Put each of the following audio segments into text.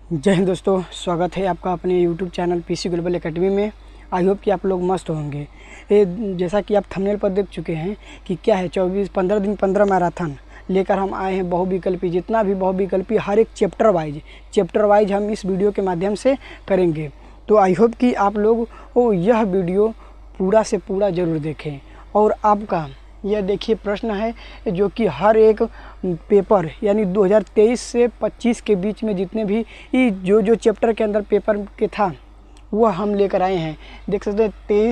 जय हिंद दोस्तों, स्वागत है आपका अपने YouTube channel PC global academy में। आई होप कि आप लोग मस्त होंगे। ये जैसा कि आप थंबनेल पर देख चुके हैं कि क्या है 15 दिन 15 मैराथन लेकर हम आए हैं। बहुविकल्पी जितना भी बहुविकल्पी हर एक चैप्टर वाइज हम इस वीडियो के माध्यम से करेंगे। तो आई होप कि आप लोग यह वीडियो पूरा से पूरा ज़रूर देखें। और आपका यह देखिए प्रश्न है जो कि हर एक पेपर यानी 2023 से 25 के बीच में जितने भी जो चैप्टर के अंदर पेपर के था वह हम लेकर आए हैं। देख सकते हैं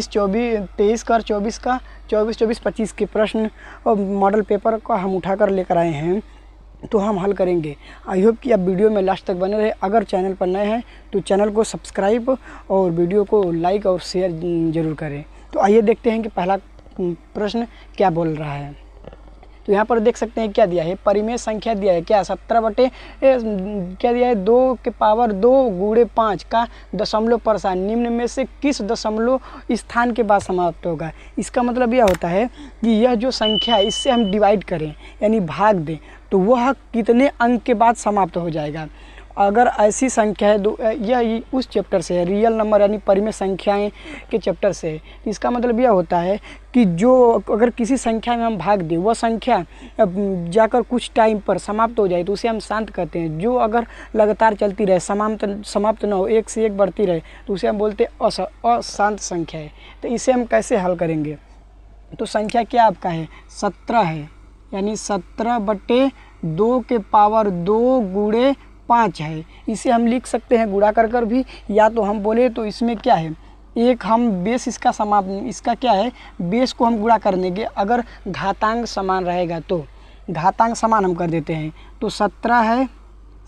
23 का 24 25 के प्रश्न और मॉडल पेपर का हम उठाकर लेकर आए हैं, तो हम हल करेंगे। आई होप कि आप वीडियो में लास्ट तक बने रहे। अगर चैनल पर नए हैं तो चैनल को सब्सक्राइब और वीडियो को लाइक और शेयर ज़रूर करें। तो आइए देखते हैं कि पहला प्रश्न क्या बोल रहा है। तो यहाँ पर देख सकते हैं क्या दिया है, परिमेय संख्या दिया है क्या 17 बटे क्या दिया है 2 के पावर 2 गुणे 5 का दशमलव प्रसार निम्न में से किस दशमलव स्थान के बाद समाप्त होगा। इसका मतलब यह होता है कि यह जो संख्या है इससे हम डिवाइड करें यानी भाग दें तो वह कितने अंक के बाद समाप्त हो जाएगा। अगर ऐसी संख्या है यह उस चैप्टर से है, रियल नंबर यानी परिमेय संख्याएं के चैप्टर से है। इसका मतलब यह होता है कि जो अगर किसी संख्या में हम भाग दें वह संख्या जाकर कुछ टाइम पर समाप्त हो जाए तो उसे हम शांत कहते हैं। जो अगर लगातार चलती रहे समाप्त न हो, एक से एक बढ़ती रहे तो उसे हम बोलते हैं अशांत संख्या है। तो इसे हम कैसे हल करेंगे। तो संख्या क्या आपका है 17 है, यानी 17 बटे 2 के पावर 2 गुणे 5 है। इसे हम लिख सकते हैं गुणा कर भी, या तो हम बोले तो इसमें क्या है एक हम बेस इसका क्या है बेस को हम गुणा कर देंगे। अगर घातांक समान रहेगा तो घातांक समान हम कर देते हैं। तो 17 है,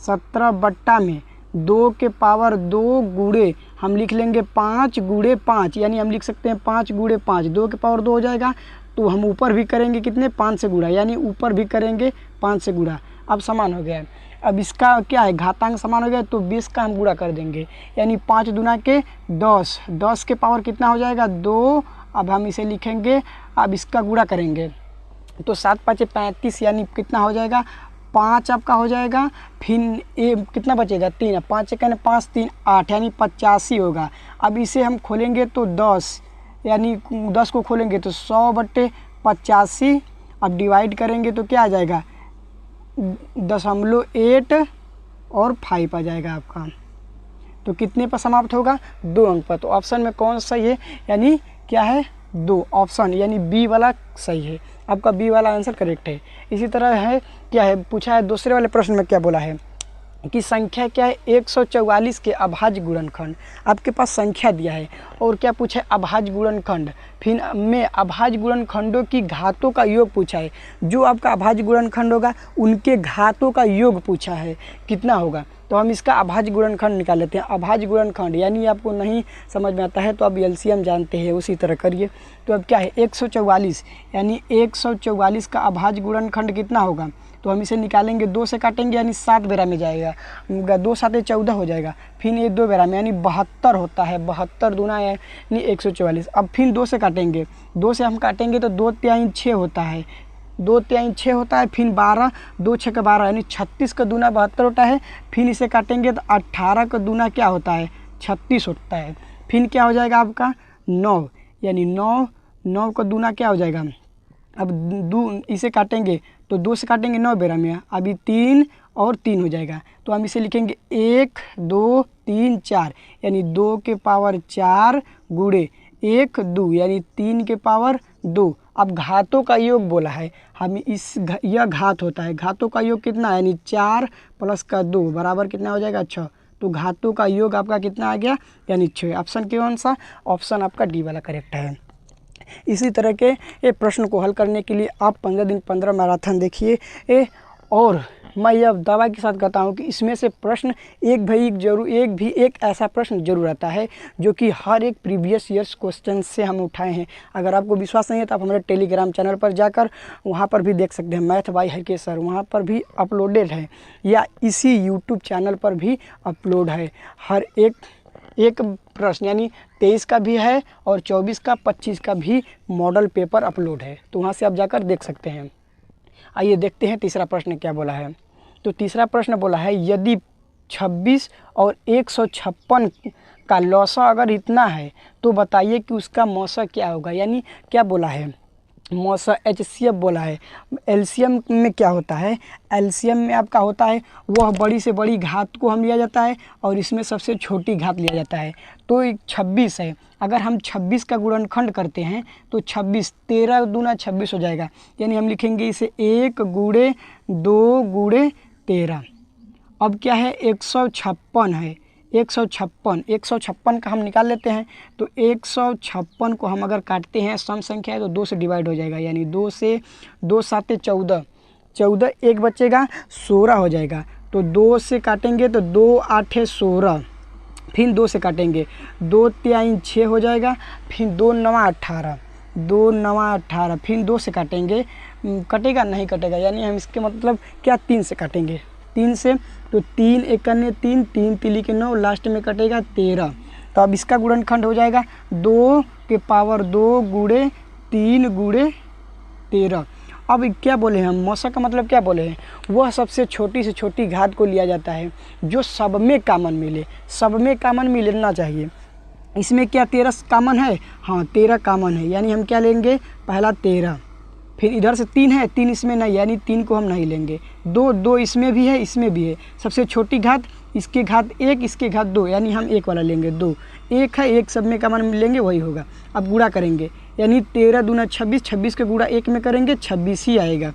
17 बट्टा में 2 के पावर 2 गुणे हम लिख लेंगे 5 गुणे 5, यानी हम लिख सकते हैं 5 गुणे 5 2 के पावर 2 हो जाएगा। तो हम ऊपर भी करेंगे कितने 5 से गुणा, यानी ऊपर भी करेंगे 5 से गुणा। अब समान हो गया है। अब इसका क्या है घातांक समान हो गया तो 20 का हम गुणा कर देंगे, यानी 5 दूना के 10, 10 के पावर कितना हो जाएगा 2। अब हम इसे लिखेंगे, अब इसका गुणा करेंगे तो 7 5 35, यानी कितना हो जाएगा 5 आपका हो जाएगा। फिर कितना बचेगा 3, 5 कहने 5 3 8, यानी 85 होगा। अब इसे हम खोलेंगे तो 10, यानी 10 को खोलेंगे तो 100 बटे 85। अब डिवाइड करेंगे तो क्या आ जाएगा 0.8 और 5 आ जाएगा आपका। तो कितने पर समाप्त होगा 2 अंक पर। तो ऑप्शन में कौन सही है, यानी क्या है 2, ऑप्शन यानी बी वाला सही है। आपका बी वाला आंसर करेक्ट है। इसी तरह है क्या है पूछा है दूसरे वाले प्रश्न में क्या बोला है कि संख्या क्या है 144 के अभाज्य गुणनखंड। आपके पास संख्या दिया है और क्या पूछा है अभाज्य गुणनखंड, फिर में अभाज्य गुणनखंडों की घातों का योग पूछा है। जो आपका अभाज्य गुणनखंड होगा उनके घातों का योग पूछा है कितना होगा। तो हम इसका अभाज्य गुणनखंड निकाल लेते हैं। अभाज्य गुणनखंड यानी आपको नहीं समझ में आता है तो अब एलसीएम जानते हैं, उसी तरह करिए। तो अब क्या है 144, यानी 144 का अभाज्य गुणनखंड कितना होगा। तो हम इसे निकालेंगे 2 से काटेंगे यानी 7 बेरा में जाएगा, 2 7 14 हो जाएगा। फिर ये 2 बेरा में यानी 72 होता है, 72 दूना यानी 144। अब फिर 2 से काटेंगे, 2 से हम काटेंगे तो 2 3 6 होता है, 2 3 6 होता है। फिर 12 2 6 का 12 यानी 36 का दूना 72 होता है। फिर इसे काटेंगे तो 18 का दूना क्या होता है 36 होता है। फिर क्या हो जाएगा आपका 9, यानी 9 का दूना क्या हो जाएगा। अब इसे काटेंगे तो 2 से काटेंगे 9 बेरा में, अभी 3 और 3 हो जाएगा। तो हम इसे लिखेंगे 1 2 3 4, यानी 2 के पावर 4 गुणे 1 2, यानी 3 के पावर 2। अब घातों का योग बोला है हम यह घात होता है, घातों का योग कितना है यानी 4 प्लस का 2 बराबर कितना हो जाएगा 6। तो घातों का योग आपका कितना आ गया यानी 6। ऑप्शन कौन सा, ऑप्शन आपका डी वाला करेक्ट है। इसी तरह के ये प्रश्न को हल करने के लिए आप 15 दिन 15 मैराथन देखिए। और मैं यह दावा के साथ कहता हूँ कि इसमें से प्रश्न एक ऐसा प्रश्न जरूर आता है जो कि हर एक प्रीवियस ईयर्स क्वेश्चन से हम उठाए हैं। अगर आपको विश्वास नहीं है तो आप हमारे टेलीग्राम चैनल पर जाकर वहाँ पर भी देख सकते हैं, मैथ बाय हरके सर वहाँ पर भी अपलोडेड है, या इसी यूट्यूब चैनल पर भी अपलोड है। हर एक प्रश्न यानी 23 का भी है और 24 का 25 का भी मॉडल पेपर अपलोड है, तो वहाँ से आप जाकर देख सकते हैं। आइए देखते हैं तीसरा प्रश्न क्या बोला है। तो तीसरा प्रश्न बोला है यदि 26 और 156 का लौसा अगर इतना है तो बताइए कि उसका मौसा क्या होगा। यानी क्या बोला है, मौसा HCF बोला है। एलसीएम में क्या होता है, एलसीएम में आपका होता है वह बड़ी से बड़ी घात को हम लिया जाता है और इसमें सबसे छोटी घात लिया जाता है। तो 26 है, अगर हम 26 का गुणनखंड करते हैं तो 26 13 दूना 26 हो जाएगा। यानी हम लिखेंगे इसे 1 गुणे 2 गुणे 13। अब क्या है, 156 है, 156 का हम निकाल लेते हैं। तो 156 को हम अगर काटते हैं, सम संख्या है तो 2 से डिवाइड हो जाएगा। यानी 2 से 2 7 14, 14 एक बचेगा 16 हो जाएगा। तो 2 से काटेंगे तो 2 8 16, फिर 2 से काटेंगे 2 3 6 हो जाएगा, फिर 2 9 18, 2 9 18, फिर 2 से काटेंगे, कटेगा नहीं कटेगा। यानी हम इसके मतलब क्या 3 से काटेंगे, 3 से, तो 3 1 3, 3 तिली के 9, लास्ट में कटेगा 13। तो अब इसका गुणनखंड हो जाएगा 2 के पावर 2 गुणे 3 गुणे 13। अब क्या बोले हम, मौसा का मतलब क्या बोले हैं, वह सबसे छोटी से छोटी घात को लिया जाता है जो सब में कामन मिले, सब में कामन मिलना चाहिए। इसमें क्या 13 कामन है, हाँ 13 कामन है। यानी हम क्या लेंगे, पहला 13, फिर इधर से 3 है, 3 इसमें नहीं, यानी 3 को हम नहीं लेंगे। 2 2 इसमें भी है, इसमें भी है, सबसे छोटी घात, इसके घात 1, इसके घात 2, यानी हम 1 वाला लेंगे। 2 1 है, 1 सब में कामन लेंगे, वही होगा। अब गुणा करेंगे, यानी 13 दूना 26, 26 के गुणा 1 में करेंगे 26 ही आएगा।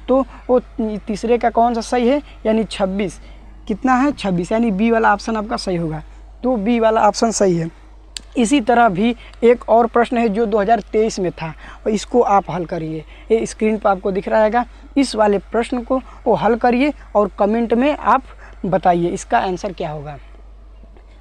तो वो तीसरे का कौन सा सही है, यानी 26 कितना है 26, यानी बी वाला ऑप्शन आपका सही होगा। तो बी वाला ऑप्शन सही है। इसी तरह भी एक और प्रश्न है जो 2023 में था, और इसको आप हल करिए। ये स्क्रीन पर आपको दिख रहा है, इस वाले प्रश्न को वो हल करिए और कमेंट में आप बताइए इसका आंसर क्या होगा।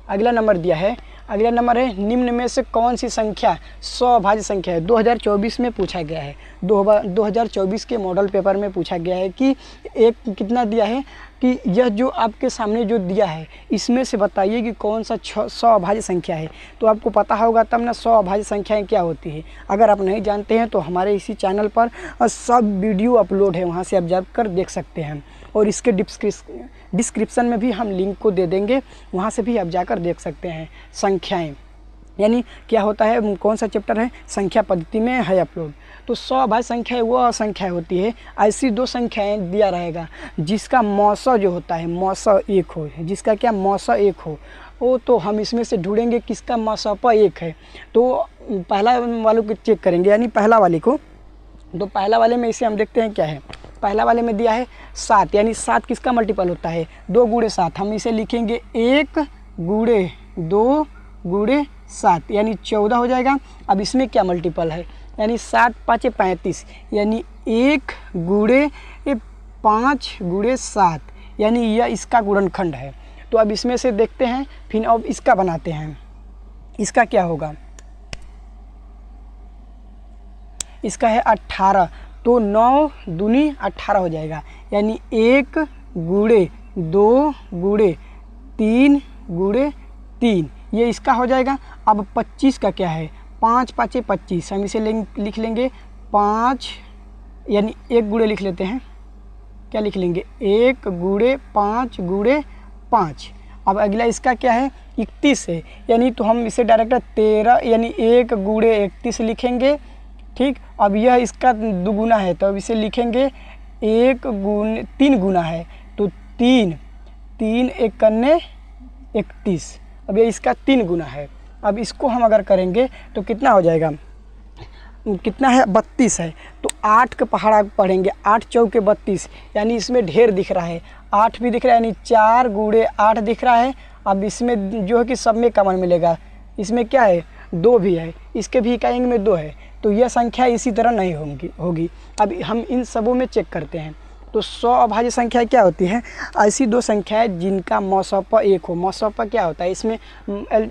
अगला नंबर दिया है, अगला नंबर है निम्न में से कौन सी संख्या स्वभाज्य संख्या है। 2024 में पूछा गया है, 2024 के मॉडल पेपर में पूछा गया है कि एक कितना दिया है कि यह जो आपके सामने जो दिया है इसमें से बताइए कि कौन सा स्वभाज्य संख्या है। तो आपको पता होगा तब ना स्वभाज्य संख्याएं क्या होती है। अगर आप नहीं जानते हैं तो हमारे इसी चैनल पर सब वीडियो अपलोड है, वहाँ से आप जाकर देख सकते हैं, और इसके डिस्क्रिप्शन में भी हम लिंक को दे देंगे, वहाँ से भी आप जाकर देख सकते हैं। संख्याएं यानी क्या होता है, कौन सा चैप्टर है, संख्या पद्धति में है अपलोड। तो स्वभाज्य संख्या वह संख्या होती है, ऐसी 2 संख्याएं दिया रहेगा जिसका मौसा जो होता है मौसा 1 हो, जिसका क्या मौसा 1 हो। वो तो हम इसमें से ढूंढेंगे किसका मौसा 1 है। तो पहला वालों को चेक करेंगे, यानी पहला वाले को। तो पहला वाले में इसे हम देखते हैं क्या है। पहला वाले में दिया है 7, यानी 7 किसका मल्टीपल होता है, 2 गुणे 7। हम इसे लिखेंगे 1 गुणे 2 गुणे 7, यानी 14 हो जाएगा। अब इसमें क्या मल्टीपल है, यानी 7 5 35, यानी 1 गुणे 5 गुणे 7, यानी यह इसका गुणनखंड है। तो अब इसमें से देखते हैं, फिर अब इसका बनाते हैं। इसका क्या होगा, इसका है 18, तो 9 दूनी 18 हो जाएगा। यानी 1 गुणे 2 गुणे 3 गुणे 3, ये इसका हो जाएगा। अब 25 का क्या है, 5 5 25, हम इसे लिख लेंगे 5, यानी 1 गुणे लिख लेते हैं, क्या लिख लेंगे 1 गुणे 5 गुणे 5। अब अगला इसका क्या है, 31 है, यानी तो हम इसे डायरेक्ट 13, यानी 1 गुणे 31 लिखेंगे। ठीक, अब यह इसका दुगुना है तो अब इसे लिखेंगे 1 गुणे 3 गुना है, तो 3 3 1 31, अब ये इसका 3 गुना है। अब इसको हम अगर करेंगे तो कितना हो जाएगा, कितना है 32 है। तो 8 का पहाड़ा पढ़ेंगे, 8 चौके 32, यानी इसमें ढेर दिख रहा है, 8 भी दिख रहा है, यानी 4 गुणे 8 दिख रहा है। अब इसमें जो है कि सब में कॉमन मिलेगा, इसमें क्या है 2 भी है, इसके भी इकाइयों में 2 है, तो यह संख्या इसी तरह नहीं होगी। अब हम इन सबों में चेक करते हैं। तो स्वभाज्य संख्या क्या होती है, ऐसी 2 संख्याएं जिनका मौसौपा 1 हो। मौसौपा क्या होता है, इसमें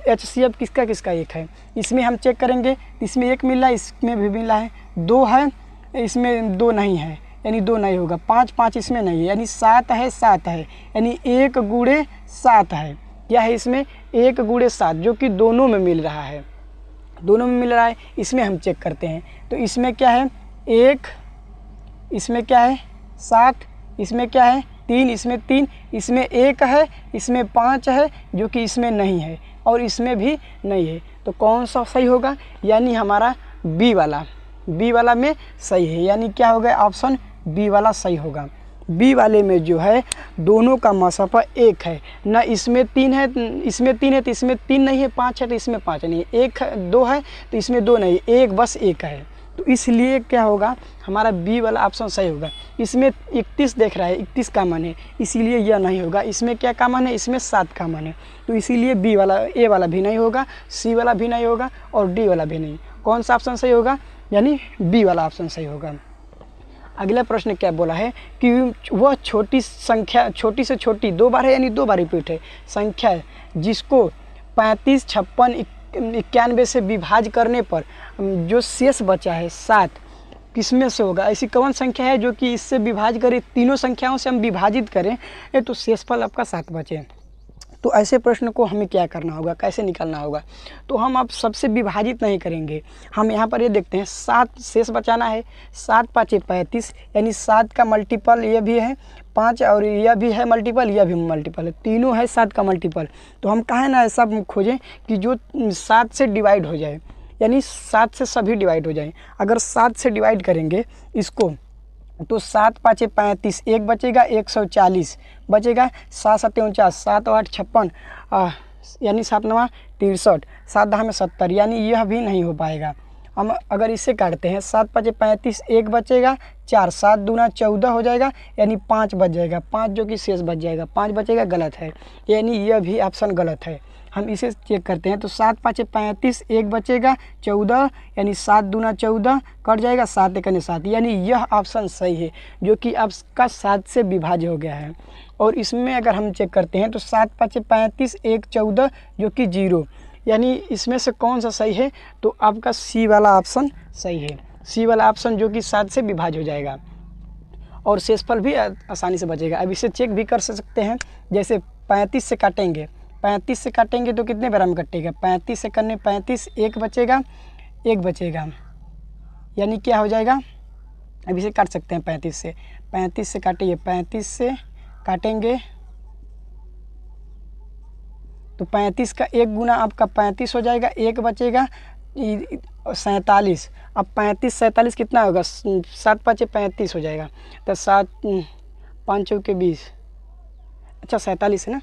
HCF किसका किसका 1 है, इसमें हम चेक करेंगे, इसमें 1 मिला, इसमें भी मिला है, 2 है, इसमें 2 नहीं है, यानी 2 नहीं होगा। 5 5 इसमें नहीं है, यानी 7 है, 7 है, यानी 1 गुणे 7 है। क्या है इसमें 1 गुणे 7, जो कि दोनों में मिल रहा है, दोनों में मिल रहा है। इसमें हम चेक करते हैं, तो इसमें क्या है 1, इसमें क्या है 7, इसमें क्या है 3, इसमें 3, इसमें 1 है, इसमें 5 है जो कि इसमें नहीं है और इसमें भी नहीं है। तो कौन सा सही होगा? यानी हमारा बी वाला में सही है, यानी क्या हो गया? ऑप्शन बी वाला सही होगा। बी वाले में जो है दोनों का मसाफा 1 है, ना इसमें 3 है, इसमें 3 है तो इसमें 3 नहीं है, 5 है तो इसमें 5 नहीं है, 1 है 2 है तो इसमें 2 नहीं है, 1 बस 1 है। तो इसलिए क्या होगा? हमारा बी वाला ऑप्शन सही होगा। इसमें 31 देख रहा है, 31 का मान है, इसीलिए यह नहीं होगा। इसमें क्या का मान है? इसमें 7 का मान है, तो इसीलिए बी वाला, ए वाला भी नहीं होगा, सी वाला भी नहीं होगा और डी वाला भी नहीं। कौन सा ऑप्शन सही होगा? यानी बी वाला ऑप्शन सही होगा। अगला प्रश्न क्या बोला है कि वह छोटी संख्या, छोटी से छोटी 2 बार है यानी 2 बार रिपीट है संख्या है जिसको 35, 56, 91 से विभाज्य करने पर जो शेष बचा है 7, किसमें से होगा? ऐसी कौन संख्या है जो कि इससे विभाज्य करें, तीनों संख्याओं से हम विभाजित करें तो शेषफल आपका 7 बचे। तो ऐसे प्रश्न को हमें क्या करना होगा, कैसे निकालना होगा? तो हम अब सबसे विभाजित नहीं करेंगे, हम यहाँ पर ये देखते हैं 7 शेष बचाना है, 7 5 35, यानी 7 का मल्टीपल ये भी है 5 और यह भी है मल्टीपल, यह भी मल्टीपल है, तीनों है 7 का मल्टीपल। तो हम कहें ना ऐसा खोजें कि जो 7 से डिवाइड हो जाए, यानी 7 से सभी डिवाइड हो जाए। अगर 7 से डिवाइड करेंगे इसको तो 7 5 35, 1 बचेगा, 140 बचेगा, 7 7 49, 7 8 56, यानी 7 9 63, 7 10 में 70, यानी यह भी नहीं हो पाएगा। हम अगर इसे काटते हैं 7 5 35, 1 बचेगा, 4 7 दूना 14 हो जाएगा, यानी 5 बच जाएगा, 5 जो कि शेष बच जाएगा, 5 बचेगा, गलत है, यानी यह भी ऑप्शन गलत है। हम इसे चेक करते हैं तो 7 5 35, 1 बचेगा, 14, यानी 7 दूना 14 कट जाएगा, 7 1 7, यानी यह ऑप्शन सही है जो कि आपका 7 से विभाज्य हो गया है। और इसमें अगर हम चेक करते हैं तो 7 5 35, 1 14 जो कि 0, यानी इसमें से कौन सा सही है? तो आपका सी वाला ऑप्शन सही है, सी वाला ऑप्शन जो कि 7 से विभाज्य हो जाएगा और शेषफल भी आसानी से बचेगा। अब इसे चेक भी कर सकते हैं, जैसे 35 से काटेंगे, 35 से काटेंगे तो कितने बार में कटेगा? 35 से करने 35, 1 बचेगा, 1 बचेगा, यानी क्या हो जाएगा? अब इसे काट सकते हैं 35 से काटिए, 35 से काटेंगे तो 35 का 1 गुना आपका 35 हो जाएगा, 1 बचेगा 47। अब 35 47 कितना होगा? 7 5 35 हो जाएगा, तो 7 5 चौके 20, अच्छा 47 है ना,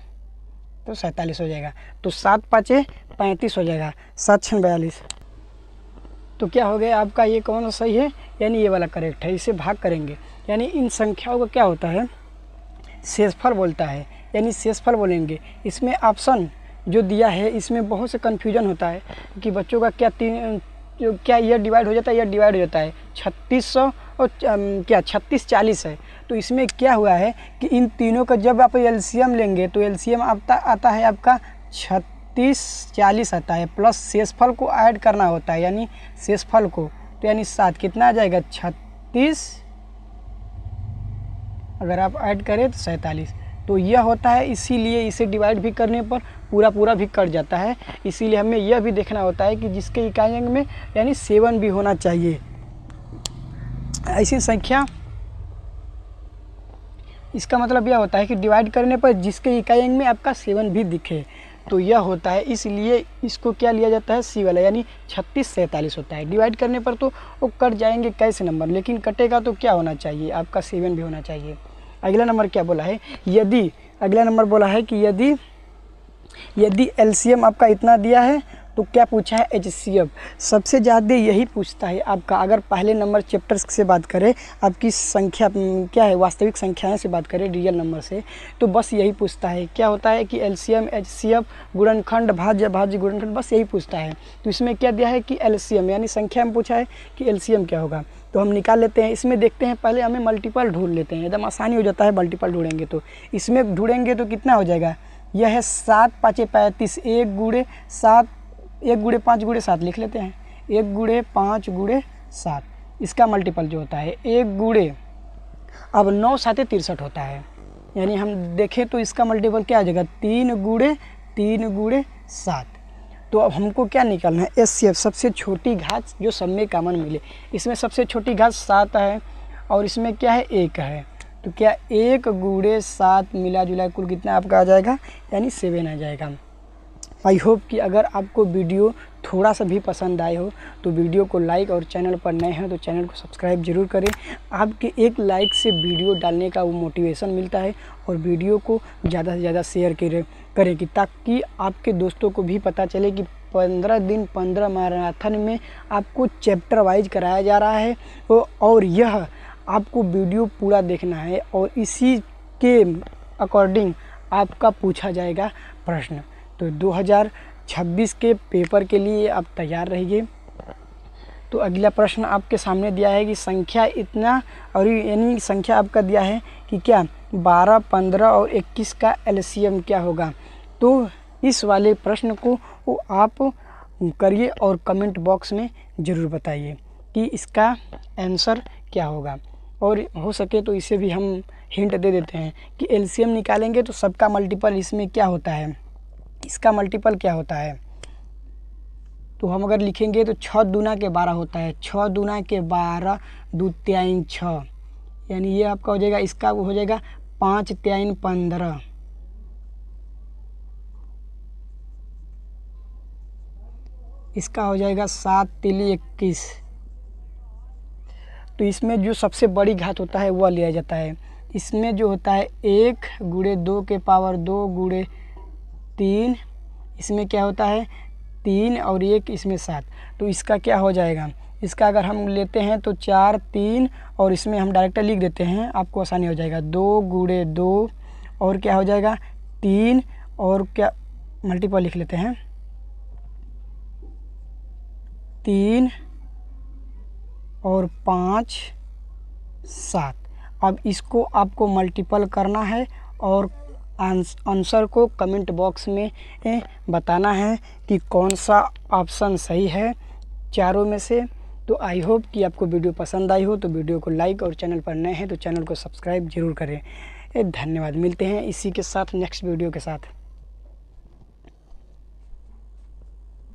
तो 47 हो जाएगा, तो 7 5 35 हो जाएगा, 7 6 42। तो क्या हो गया आपका? ये कौन सा सही है? यानी ये वाला करेक्ट है। इसे भाग करेंगे, यानी इन संख्याओं का क्या होता है? शेषफल बोलता है, यानी शेषफल बोलेंगे। इसमें ऑप्शन जो दिया है इसमें बहुत से कन्फ्यूजन होता है कि बच्चों का क्या यह डिवाइड हो जाता है, यह डिवाइड हो जाता है 3600 और क्या 36 40 है। तो इसमें क्या हुआ है कि इन तीनों का जब आप एलसीएम लेंगे तो एलसीएम आता है आपका 36 40 आता है, प्लस शेषफल को ऐड करना होता है, यानी शेषफल को, तो यानी 7 कितना आ जाएगा? 36, अगर आप ऐड करें तो 47। तो यह होता है, इसीलिए इसे डिवाइड भी करने पर पूरा भी कट जाता है। इसीलिए हमें यह भी देखना होता है कि जिसके इकाई अंक में यानी 7 भी होना चाहिए। ऐसी संख्या, इसका मतलब यह होता है कि डिवाइड करने पर जिसके इकाई अंक में आपका 7 भी दिखे, तो यह होता है। इसलिए इसको क्या लिया जाता है? सी वाला, यानी 36 47 होता है। डिवाइड करने पर तो वो कट जाएंगे कैसे नंबर, लेकिन कटेगा तो क्या होना चाहिए? आपका 7 भी होना चाहिए। अगला नंबर क्या बोला है? अगला नंबर बोला है कि यदि एलसीएम आपका इतना दिया है तो क्या पूछा है? एचसीएफ। सबसे ज़्यादा यही पूछता है आपका। अगर पहले नंबर चैप्टर्स से बात करें, आपकी संख्या क्या है, वास्तविक संख्याएं से बात करें, रियल नंबर से, तो बस यही पूछता है। क्या होता है कि एलसीएम, एचसीएफ, गुणनखंड, भाज्य गुणनखंड, बस यही पूछता है। तो इसमें क्या दिया है कि एलसीएम, यानी संख्या में पूछा है कि एलसीएम क्या होगा, तो हम निकाल लेते हैं। इसमें देखते हैं, पहले हमें मल्टीपल ढूंढ लेते हैं, एकदम आसानी हो जाता है मल्टीपल ढूंढेंगे तो। इसमें ढूंढेंगे तो कितना हो जाएगा? यह है 7 5 35, 1 गुणे 7, 1 गुणे 5 गुणे 7 लिख लेते हैं, 1 गुणे 5 गुणे 7, इसका मल्टीपल जो होता है 1 गुणे, अब 9 7 63 होता है, यानी हम देखें तो इसका मल्टीपल क्या आ जाएगा? 3 गुणे 7। तो अब हमको क्या निकालना है? एचसीएफ, सबसे छोटी घात जो सब में कॉमन मिले। इसमें सबसे छोटी घात 7 है और इसमें क्या है? 1 है। तो क्या 1 गुणे 7 मिला जुला कुल कितना आपका आ जाएगा, यानी 7 आ जाएगा। आई होप कि अगर आपको वीडियो थोड़ा सा भी पसंद आए हो तो वीडियो को लाइक और चैनल पर नए हैं तो चैनल को सब्सक्राइब जरूर करें। आपके एक लाइक से वीडियो डालने का वो मोटिवेशन मिलता है और वीडियो को ज़्यादा से ज़्यादा शेयर करें कि ताकि आपके दोस्तों को भी पता चले कि 15 दिन 15 मैराथन में आपको चैप्टर वाइज कराया जा रहा है और यह आपको वीडियो पूरा देखना है और इसी के अकॉर्डिंग आपका पूछा जाएगा प्रश्न। तो 2026 के पेपर के लिए आप तैयार रहिए। तो अगला प्रश्न आपके सामने दिया है कि संख्या इतना, और यानी संख्या आपका दिया है कि क्या 12, 15 और 21 का एलसीएम क्या होगा। तो इस वाले प्रश्न को आप करिए और कमेंट बॉक्स में ज़रूर बताइए कि इसका आंसर क्या होगा। और हो सके तो इसे भी हम हिंट दे देते हैं कि एलसीएम निकालेंगे तो सबका मल्टीपल इसमें क्या होता है, इसका मल्टीपल क्या होता है। तो हम अगर लिखेंगे तो 6 दूना के 12 होता है, 6 दूना के 12 2 3 6, यानी ये आपका हो जाएगा, इसका वो हो जाएगा 5 3 15, इसका हो जाएगा 7 3 21। तो इसमें जो सबसे बड़ी घात होता है वह लिया जाता है। इसमें जो होता है 1 गुणे 2 के पावर 2 गुणे 3, इसमें क्या होता है 3 और 1 इसमें 7। तो इसका क्या हो जाएगा, इसका अगर हम लेते हैं तो 4 3 और इसमें हम डायरेक्ट लिख देते हैं, आपको आसानी हो जाएगा। 2 गुणे 2 और क्या हो जाएगा 3 और क्या मल्टीपल लिख लेते हैं 3 और 5 7। अब इसको आपको मल्टीपल करना है और आंसर को कमेंट बॉक्स में बताना है कि कौन सा ऑप्शन सही है चारों में से। तो आई होप कि आपको वीडियो पसंद आई हो तो वीडियो को लाइक और चैनल पर नए हैं तो चैनल को सब्सक्राइब जरूर करें। धन्यवाद। मिलते हैं इसी के साथ नेक्स्ट वीडियो के साथ।